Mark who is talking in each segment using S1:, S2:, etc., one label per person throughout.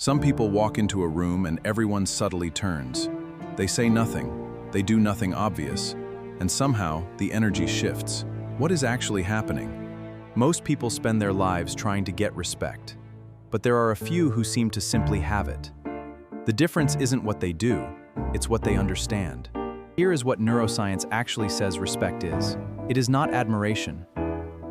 S1: Some people walk into a room and everyone subtly turns. They say nothing, they do nothing obvious, and somehow the energy shifts. What is actually happening? Most people spend their lives trying to get respect, but there are a few who seem to simply have it. The difference isn't what they do, it's what they understand. Here is what neuroscience actually says respect is. It is not admiration.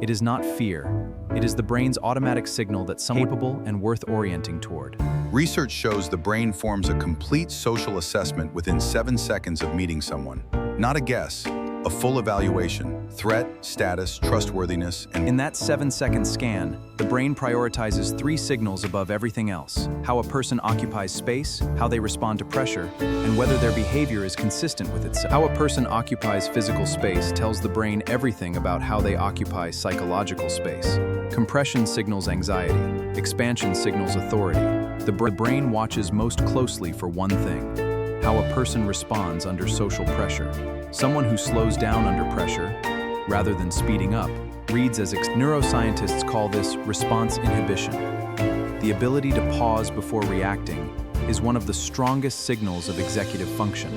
S1: It is not fear. It is the brain's automatic signal that someone is capable and worth orienting toward.
S2: Research shows the brain forms a complete social assessment within 7 seconds of meeting someone. Not a guess, a full evaluation, threat, status, trustworthiness, and
S1: in that 7-second scan, the brain prioritizes 3 signals above everything else: how a person occupies space, how they respond to pressure, and whether their behavior is consistent with itself. How a person occupies physical space tells the brain everything about how they occupy psychological space. Compression signals anxiety, expansion signals authority. The brain watches most closely for one thing: how a person responds under social pressure. Someone who slows down under pressure, rather than speeding up, reads as neuroscientists call this response inhibition. The ability to pause before reacting is one of the strongest signals of executive function.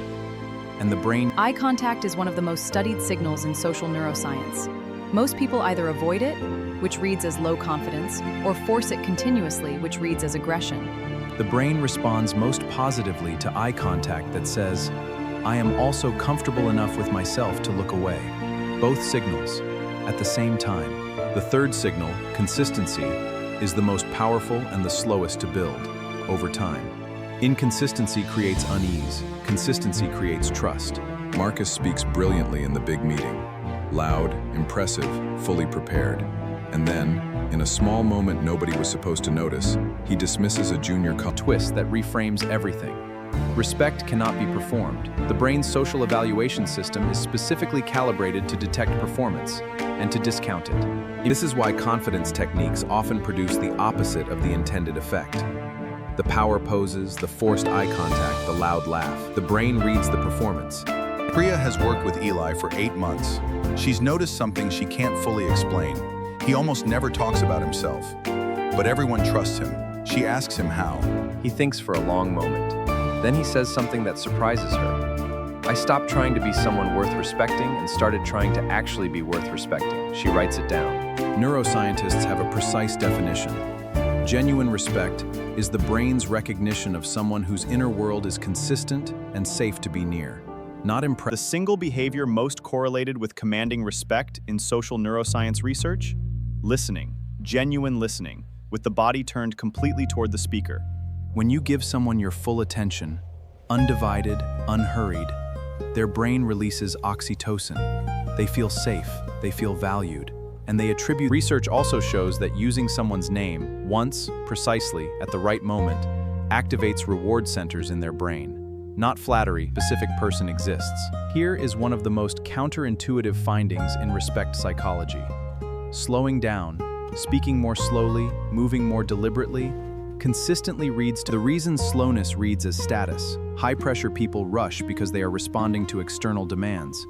S1: And the brain...
S3: Eye contact is one of the most studied signals in social neuroscience. Most people either avoid it, which reads as low confidence, or force it continuously, which reads as aggression.
S1: The brain responds most positively to eye contact that says, "I am also comfortable enough with myself to look away." Both signals, at the same time. The third signal, consistency, is the most powerful and the slowest to build, over time. Inconsistency creates unease. Consistency creates trust. Marcus speaks brilliantly in the big meeting. Loud, impressive, fully prepared. And then, in a small moment nobody was supposed to notice, he dismisses a junior twist that reframes everything. Respect cannot be performed. The brain's social evaluation system is specifically calibrated to detect performance and to discount it. This is why confidence techniques often produce the opposite of the intended effect. The power poses, the forced eye contact, the loud laugh. The brain reads the performance.
S2: Priya has worked with Eli for 8 months. She's noticed something she can't fully explain. He almost never talks about himself, but everyone trusts him. She asks him how.
S4: He thinks for a long moment. Then he says something that surprises her. "I stopped trying to be someone worth respecting and started trying to actually be worth respecting." She writes it down.
S1: Neuroscientists have a precise definition. Genuine respect is the brain's recognition of someone whose inner world is consistent and safe to be near. Not impressed.
S5: The single behavior most correlated with commanding respect in social neuroscience research? Listening, genuine listening, with the body turned completely toward the speaker.
S1: When you give someone your full attention, undivided, unhurried, their brain releases oxytocin. They feel safe, they feel valued, and they attribute. Research also shows that using someone's name once, precisely, at the right moment, activates reward centers in their brain. Not flattery, specific person exists. Here is one of the most counterintuitive findings in respect psychology. Slowing down, speaking more slowly, moving more deliberately, consistently reads to the reason slowness reads as status. High-pressure people rush because they are responding to external demands.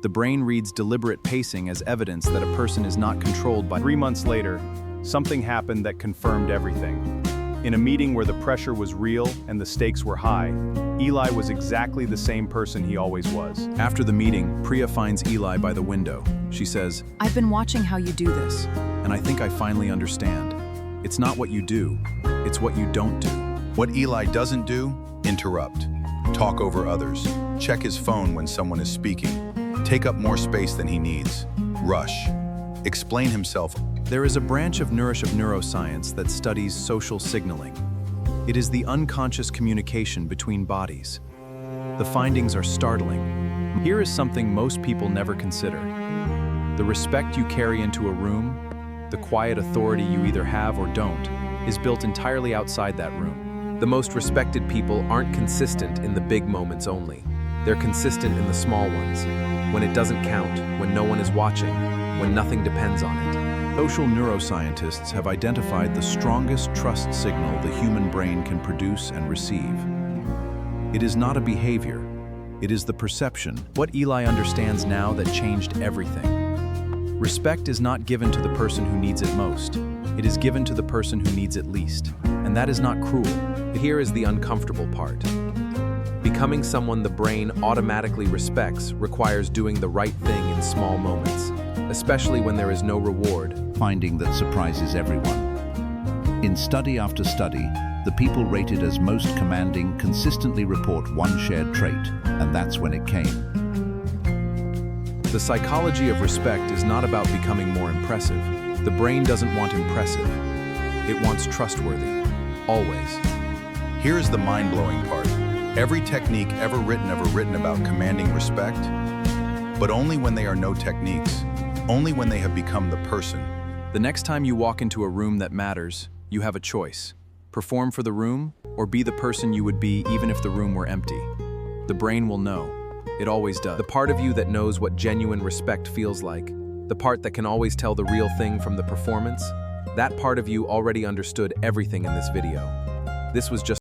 S1: The brain reads deliberate pacing as evidence that a person is not controlled by...
S5: 3 months later, something happened that confirmed everything. In a meeting where the pressure was real and the stakes were high, Eli was exactly the same person he always was.
S1: After the meeting, Priya finds Eli by the window. She says,
S3: "I've been watching how you do this.
S1: and I think I finally understand. It's not what you do, it's what you don't do."
S2: What Eli doesn't do, interrupt. Talk over others. Check his phone when someone is speaking. Take up more space than he needs. Rush. Explain himself.
S1: There is a branch of neuroscience that studies social signaling. It is the unconscious communication between bodies. The findings are startling. Here is something most people never consider. The respect you carry into a room, the quiet authority you either have or don't, is built entirely outside that room. The most respected people aren't consistent in the big moments only. They're consistent in the small ones, when it doesn't count, when no one is watching, when nothing depends on it. Social neuroscientists have identified the strongest trust signal the human brain can produce and receive. It is not a behavior, it is the perception. What Eli understands now that changed everything. Respect is not given to the person who needs it most. It is given to the person who needs it least. And that is not cruel. Here is the uncomfortable part. Becoming someone the brain automatically respects requires doing the right thing in small moments, especially when there is no reward.
S6: Finding that surprises everyone. In study after study, the people rated as most commanding consistently report one shared trait, and that's when it came.
S1: The psychology of respect is not about becoming more impressive. The brain doesn't want impressive. It wants trustworthy, always.
S2: Here is the mind-blowing part. Every technique ever written about commanding respect, but only when they are no techniques, only when they have become the person.
S1: The next time you walk into a room that matters, you have a choice. Perform for the room, or be the person you would be even if the room were empty. The brain will know. It always does. The part of you that knows what genuine respect feels like, the part that can always tell the real thing from the performance, that part of you already understood everything in this video. This was just